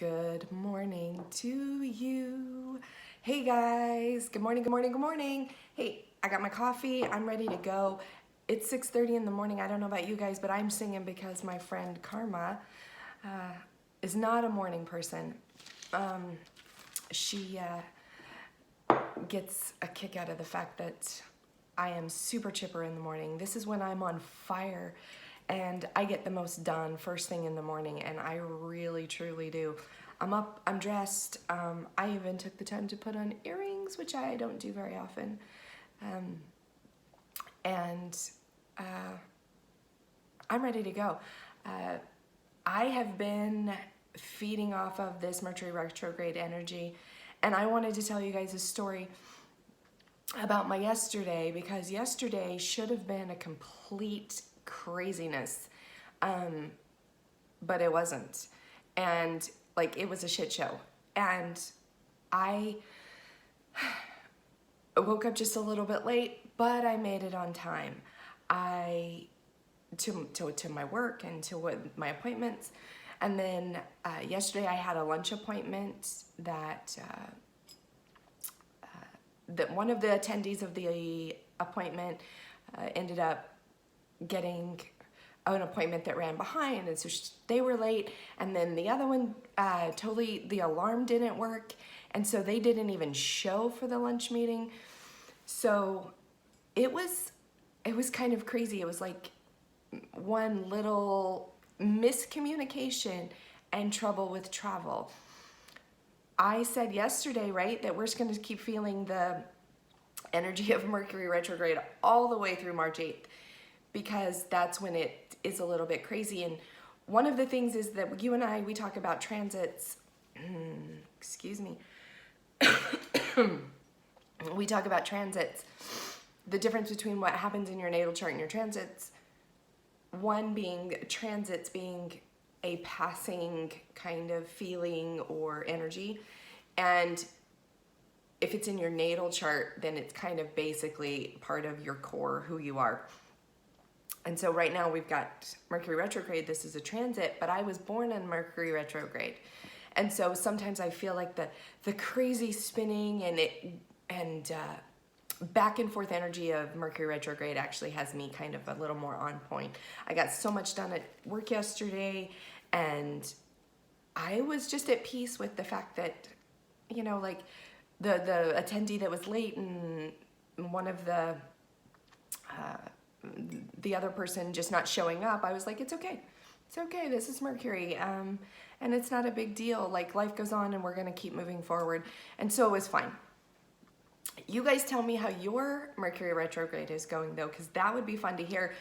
Good morning to you. Hey guys, good morning, good morning, good morning. Hey, I got my coffee, I'm ready to go. It's 6:30 in the morning. I don't know about you guys, but I'm singing because my friend Karma is not a morning person. She gets a kick out of the fact that I am super chipper in the morning. This is when I'm on fire and I get the most done first thing in the morning, and I really truly do. I'm up, I'm dressed. I even took the time to put on earrings, which I don't do very often. I'm ready to go. I have been feeding off of this Mercury retrograde energy, and I wanted to tell you guys a story about my yesterday, because yesterday should have been a complete craziness, but it wasn't. And like, it was a shit show. And I woke up just a little bit late, but I made it on time. To my work and to my appointments. And then yesterday I had a lunch appointment that one of the attendees of the appointment ended up getting an appointment that ran behind, and so they were late. And then the other one, totally, the alarm didn't work, and so they didn't even show for the lunch meeting. So it was kind of crazy. It was like one little miscommunication and trouble with travel. I said yesterday, right, that we're just going to keep feeling the energy of Mercury retrograde all the way through March 8th, because that's when it is a little bit crazy. And one of the things is that you and I, we talk about transits. Excuse me. We talk about transits, the difference between what happens in your natal chart and your transits. One being transits being a passing kind of feeling or energy, and if it's in your natal chart, then it's kind of basically part of your core, who you are. And so right now we've got Mercury retrograde. This is a transit, but I was born in Mercury retrograde, and so sometimes I feel like the crazy spinning and back and forth energy of Mercury retrograde actually has me kind of a little more on point. I got so much done at work yesterday, and I was just at peace with the fact that, you know, like the attendee that was late, and one of the other person just not showing up, I was like, it's okay. It's okay. This is Mercury. And it's not a big deal. Like, life goes on and we're going to keep moving forward. And so it was fine. You guys tell me how your Mercury retrograde is going, though, because that would be fun to hear.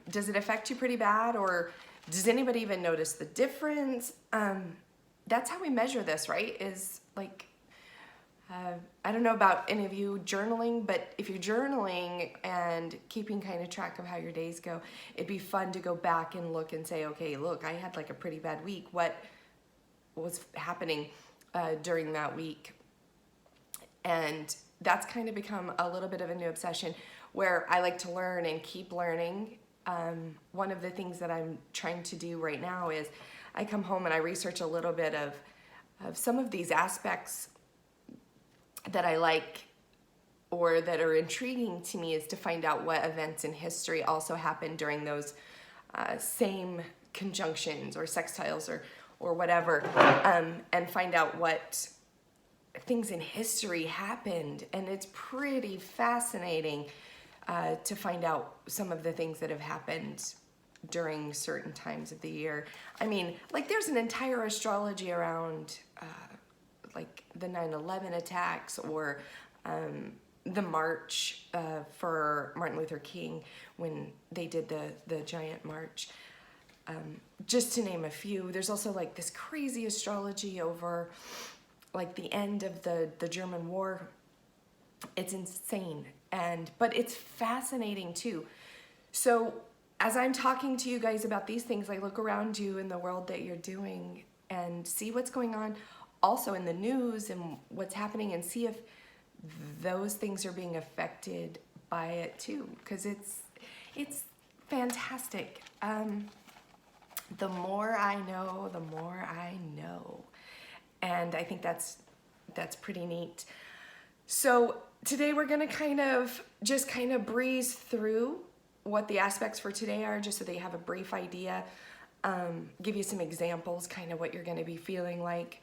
Does it affect you pretty bad, or does anybody even notice the difference? That's how we measure this, right? Is like, I don't know about any of you journaling, but if you're journaling and keeping kind of track of how your days go, it'd be fun to go back and look and say, okay, look, I had like a pretty bad week. What was happening during that week? And that's kind of become a little bit of a new obsession, where I like to learn and keep learning. One of the things that I'm trying to do right now is I come home and I research a little bit of some of these aspects that I like or that are intriguing to me, is to find out what events in history also happened during those same conjunctions or sextiles or whatever, and find out what things in history happened. And it's pretty fascinating to find out some of the things that have happened during certain times of the year. I mean, like, there's an entire astrology around like the 9/11 attacks, or the march for Martin Luther King, when they did the giant march, just to name a few. There's also like this crazy astrology over like the end of the German war. It's insane, but it's fascinating too. So as I'm talking to you guys about these things, like, look around you in the world that you're doing and see what's going on also in the news and what's happening, and see if those things are being affected by it too, because it's fantastic. The more I know, the more I know. flow. And I think that's pretty neat. So today we're gonna kind of breeze through what the aspects for today are, just so that you have a brief idea. Give you some examples, kind of what you're gonna be feeling like.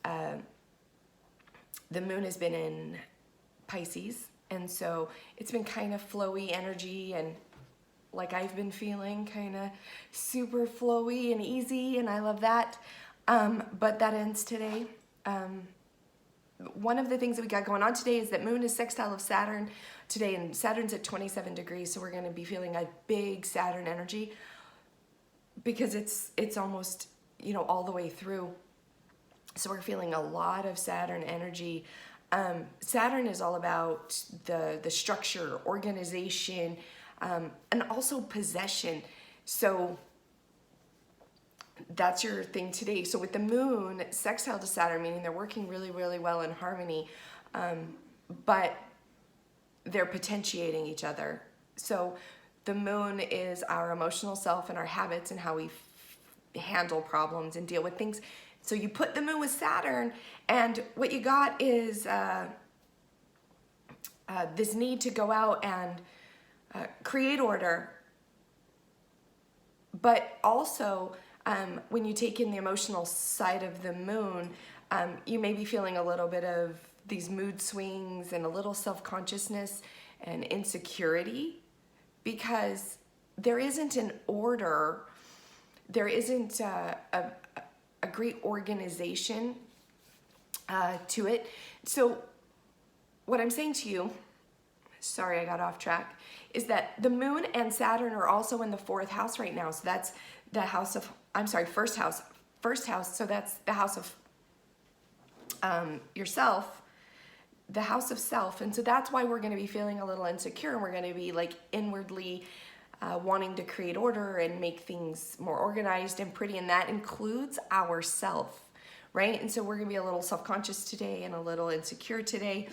The moon has been in Pisces, and so it's been kind of flowy energy, and like I've been feeling, kind of super flowy and easy, and I love that. But that ends today. One of the things that we got going on today is that moon is sextile of Saturn today, and Saturn's at 27 degrees, so we're going to be feeling a big Saturn energy because it's almost, all the way through. So we're feeling a lot of Saturn energy. Saturn is all about the structure, organization, and also possession. So that's your thing today. So with the moon sextile to Saturn, meaning they're working really, really well in harmony, but they're potentiating each other. So the moon is our emotional self and our habits and how we handle problems and deal with things. So you put the moon with Saturn, and what you got is this need to go out and create order, but also when you take in the emotional side of the moon, you may be feeling a little bit of these mood swings and a little self-consciousness and insecurity, because there isn't an order, there isn't a great organization to it. So what I'm saying to you, sorry I got off track, is that the moon and Saturn are also in the 4th house right now. So that's the house of, first house. So that's the house of yourself, the house of self. And so that's why we're going to be feeling a little insecure, and we're going to be like inwardly wanting to create order and make things more organized and pretty. And that includes ourself, right? And so we're going to be a little self-conscious today and a little insecure today.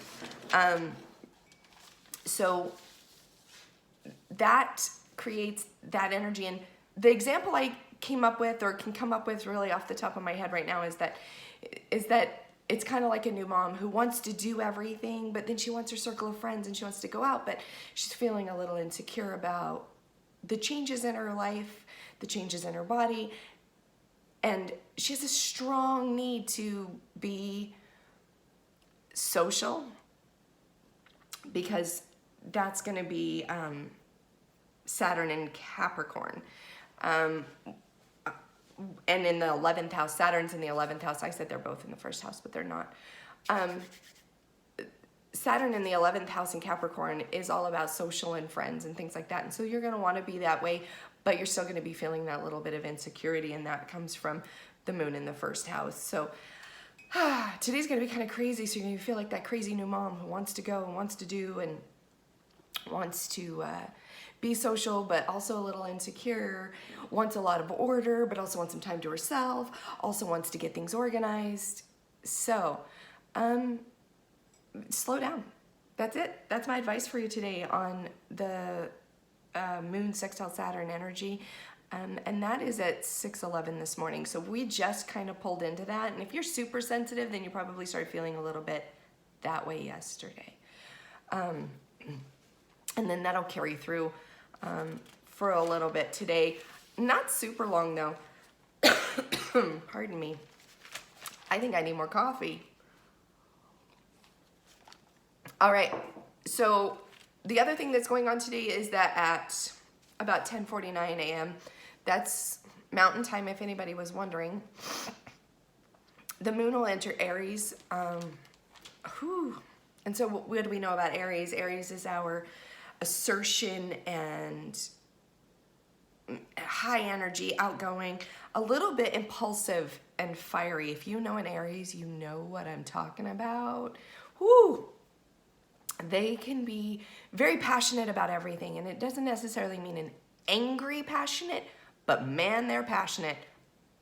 So that creates that energy. And the example I came up with, or can come up with really off the top of my head right now, is that it's kind of like a new mom who wants to do everything, but then she wants her circle of friends and she wants to go out, but she's feeling a little insecure about the changes in her life, the changes in her body, and she has a strong need to be social, because that's going to be Saturn in Capricorn. And in the 11th house, Saturn's in the 11th house. I said they're both in the 1st house, but they're not. Saturn in the 11th house in Capricorn is all about social and friends and things like that. And so you're going to want to be that way, but you're still going to be feeling that little bit of insecurity, and that comes from the moon in the 1st house. So today's going to be kind of crazy. So you're going to feel like that crazy new mom who wants to go and wants to do and wants to be social, but also a little insecure, wants a lot of order, but also wants some time to herself, also wants to get things organized. So slow down. That's it. That's my advice for you today on the moon sextile Saturn energy. And that is at 6:11 this morning. So we just kind of pulled into that. And if you're super sensitive, then you probably started feeling a little bit that way yesterday. And then that'll carry through for a little bit today. Not super long though. Pardon me. I think I need more coffee. All right. So the other thing that's going on today is that at about 10:49 a.m., that's Mountain Time, if anybody was wondering, the moon will enter Aries. And so what do we know about Aries? Aries is our assertion and high energy, outgoing, a little bit impulsive and fiery. If you know an Aries, you know what I'm talking about. Whoo! They can be very passionate about everything, and it doesn't necessarily mean an angry passionate, but man, they're passionate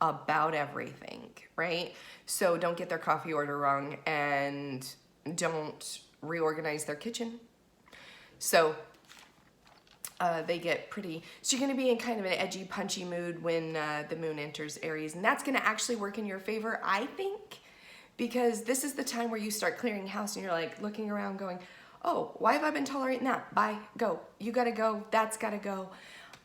about everything, right? So don't get their coffee order wrong, and don't reorganize their kitchen. So they get pretty, so you're going to be in kind of an edgy, punchy mood when the moon enters Aries, and that's going to actually work in your favor, I think, because this is the time where you start clearing house and you're like looking around going, oh, why have I been tolerating that? Bye, go. You got to go. That's got to go.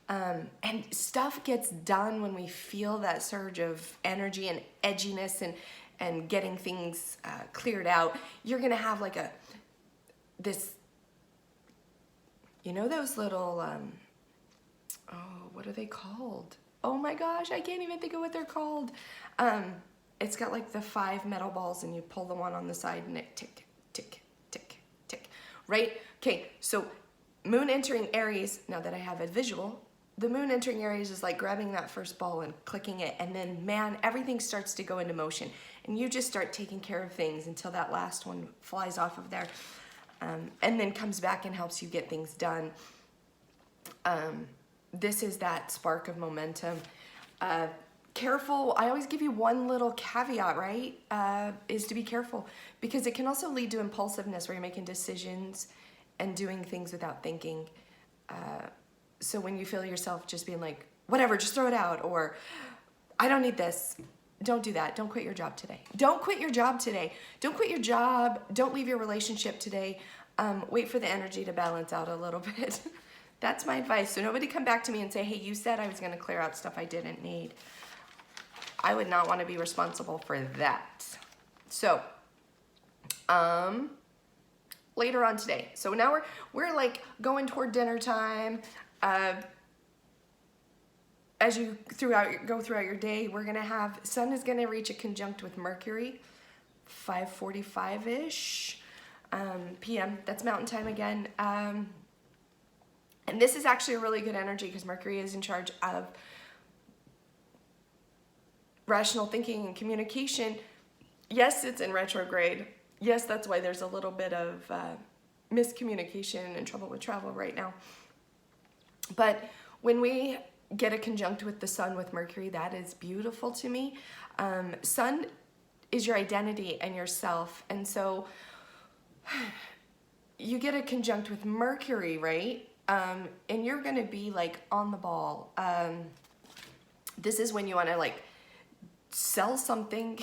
And stuff gets done when we feel that surge of energy and edginess and getting things cleared out. You're going to have like this, you know, those little, oh, what are they called? Oh my gosh, I can't even think of what they're called. It's got like the 5 metal balls and you pull the one on the side and it tick, tick, tick, tick, right? Okay, so moon entering Aries, now that I have a visual, the moon entering Aries is like grabbing that first ball and clicking it, and then man, everything starts to go into motion and you just start taking care of things until that last one flies off of there, and then comes back and helps you get things done. This is that spark of momentum. Careful, I always give you one little caveat, right? Is to be careful, because it can also lead to impulsiveness where you're making decisions and doing things without thinking. So when you feel yourself just being like, whatever, just throw it out, or I don't need this, don't do that. Don't quit your job today. Don't quit your job today. Don't quit your job. Don't leave your relationship today. Wait for the energy to balance out a little bit. That's my advice. So nobody come back to me and say, hey, you said I was going to clear out stuff I didn't need. I would not want to be responsible for that. So, later on today. So now we're like going toward dinner time. As you go throughout your day, we're gonna have, Sun is gonna reach a conjunct with Mercury, 5:45-ish p.m. That's Mountain Time again. And this is actually a really good energy because Mercury is in charge of rational thinking and communication. Yes, it's in retrograde. Yes, that's why there's a little bit of miscommunication and trouble with travel right now. But when we get a conjunct with the Sun with Mercury, that is beautiful to me. Sun is your identity and yourself. And so you get a conjunct with Mercury, right? And you're going to be like on the ball. This is when you want to like sell something,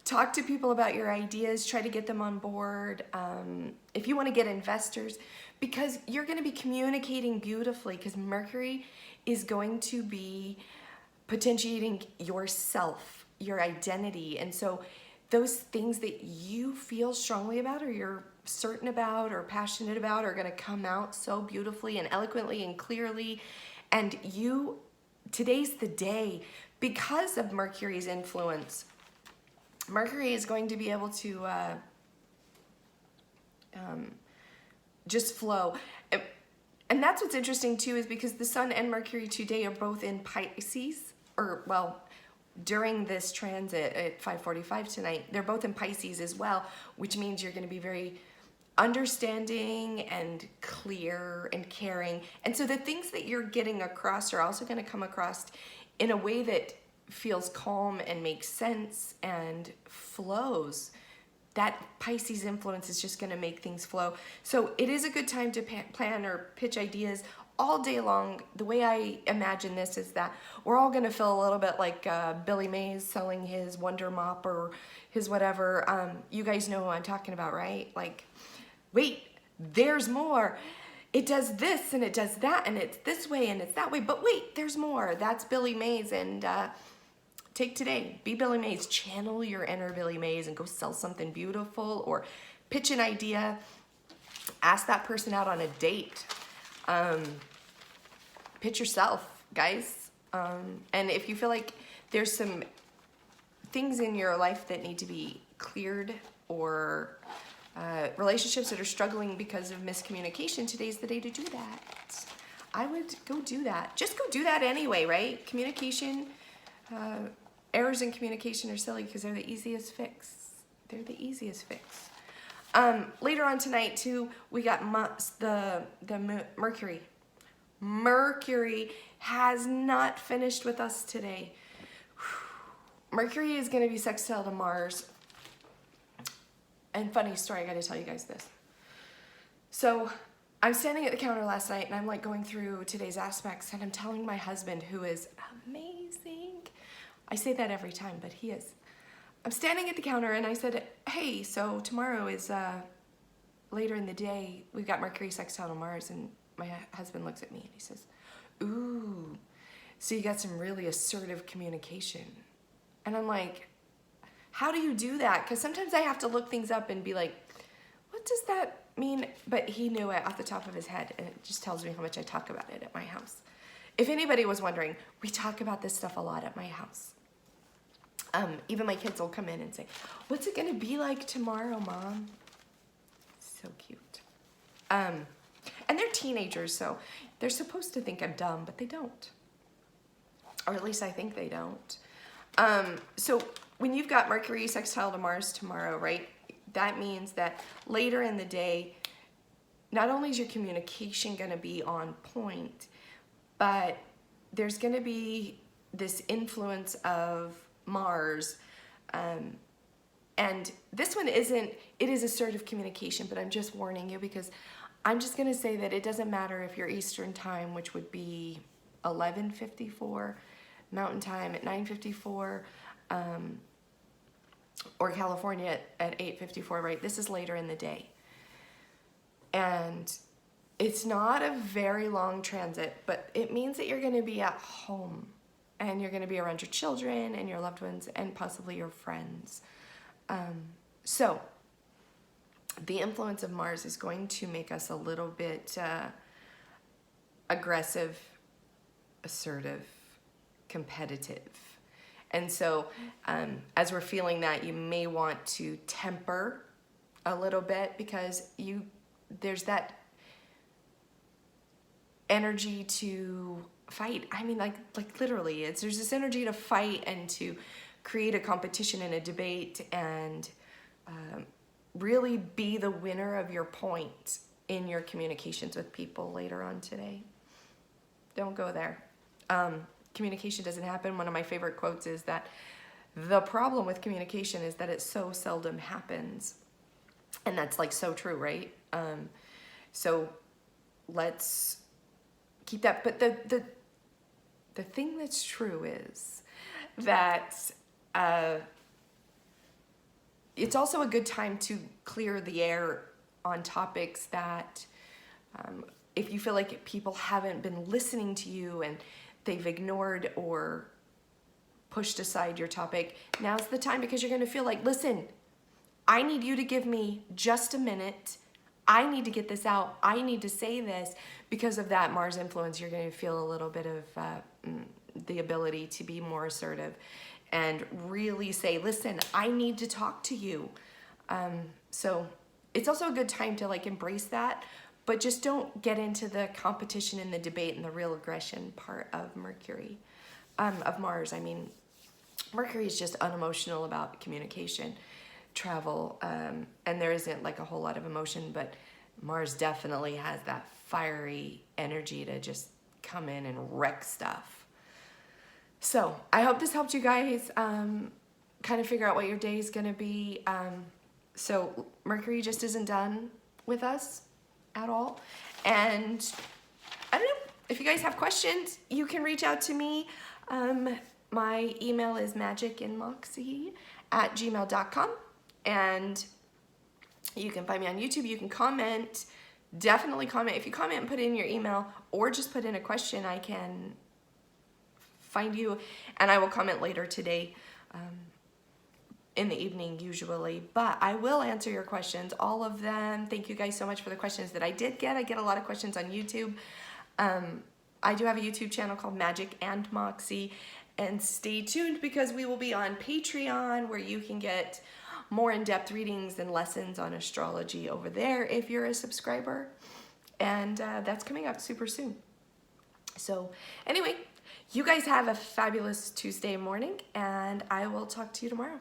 talk to people about your ideas, try to get them on board. If you want to get investors, because you're going to be communicating beautifully, because Mercury is going to be potentiating yourself, your identity. And so those things that you feel strongly about or you're certain about or passionate about are going to come out so beautifully and eloquently and clearly. And today's the day, because of Mercury's influence. Mercury is going to be able to just flow. And that's what's interesting too, is because the Sun and Mercury today are both in Pisces, or well, during this transit at 5:45 tonight, they're both in Pisces as well, which means you're going to be very understanding and clear and caring. And so the things that you're getting across are also going to come across in a way that feels calm and makes sense and flows. That Pisces influence is just going to make things flow. So it is a good time to plan or pitch ideas all day long. The way I imagine this is that we're all going to feel a little bit like Billy Mays selling his Wonder Mop or his whatever. You guys know who I'm talking about, right? Like, wait, there's more. It does this and it does that and it's this way and it's that way. But wait, there's more. That's Billy Mays. And take today, be Billy Mays, channel your inner Billy Mays and go sell something beautiful or pitch an idea, ask that person out on a date, pitch yourself, guys. And if you feel like there's some things in your life that need to be cleared or relationships that are struggling because of miscommunication, today's the day to do that. I would go do that. Just go do that anyway, right? Communication, errors in communication are silly because they're the easiest fix. They're the easiest fix. Later on tonight too, we got the Mercury. Mercury has not finished with us today. Mercury is going to be sextile to Mars. And funny story, I got to tell you guys this. So I'm standing at the counter last night and I'm like going through today's aspects and I'm telling my husband, who is amazing. I say that every time, but he is. I'm standing at the counter and I said, hey, so tomorrow is later in the day, we've got Mercury sextile to Mars, and my husband looks at me and he says, ooh, so you got some really assertive communication. And I'm like, how do you do that? Because sometimes I have to look things up and be like, what does that mean? But he knew it off the top of his head, and it just tells me how much I talk about it at my house. If anybody was wondering, we talk about this stuff a lot at my house. Even my kids will come in and say, what's it gonna be like tomorrow, Mom? So cute. And they're teenagers, so they're supposed to think I'm dumb, but they don't. Or at least I think they don't. So when you've got Mercury sextile to Mars tomorrow, right? That means that later in the day, not only is your communication gonna be on point, but there's gonna be this influence of Mars, and this one it is assertive communication, but I'm just warning you because I'm just gonna say that it doesn't matter if you're Eastern time, which would be 11:54, Mountain time at 9:54, or California at 8:54, right? This is later in the day. And it's not a very long transit, but it means that you're gonna be at home. And you're going to be around your children and your loved ones and possibly your friends. So the influence of Mars is going to make us a little bit aggressive, assertive, competitive. And so as we're feeling that, you may want to temper a little bit because there's that energy to fight. I mean, like literally, there's this energy to fight and to create a competition and a debate and really be the winner of your point in your communications with people later on today. Don't go there. Communication doesn't happen. One of my favorite quotes is that the problem with communication is that it so seldom happens. And that's like so true, right? So let's keep that. But the thing that's true is that it's also a good time to clear the air on topics that if you feel like people haven't been listening to you and they've ignored or pushed aside your topic, now's the time because you're going to feel like, listen, I need you to give me just a minute. I need to get this out. I need to say this. Because of that Mars influence, you're going to feel a little bit of the ability to be more assertive and really say, listen, I need to talk to you. So it's also a good time to like embrace that, but just don't get into the competition and the debate and the real aggression part of Mercury, of Mars. I mean, Mercury is just unemotional about communication, travel, and there isn't like a whole lot of emotion, but Mars definitely has that fiery energy to just come in and wreck stuff. So I hope this helped you guys kind of figure out what your day is going to be. So Mercury just isn't done with us at all. And I don't know, if you guys have questions, you can reach out to me. My email is magicinmoxie@gmail.com. And you can find me on YouTube. You can comment. Definitely comment. If you comment and put in your email or just put in a question, I can find you and I will comment later today in the evening usually. But I will answer your questions, all of them. Thank you guys so much for the questions that I did get. I get a lot of questions on YouTube. I do have a YouTube channel called Magic and Moxie. And stay tuned because we will be on Patreon where you can get more in-depth readings and lessons on astrology over there if you're a subscriber. And that's coming up super soon. So anyway, you guys have a fabulous Tuesday morning and I will talk to you tomorrow.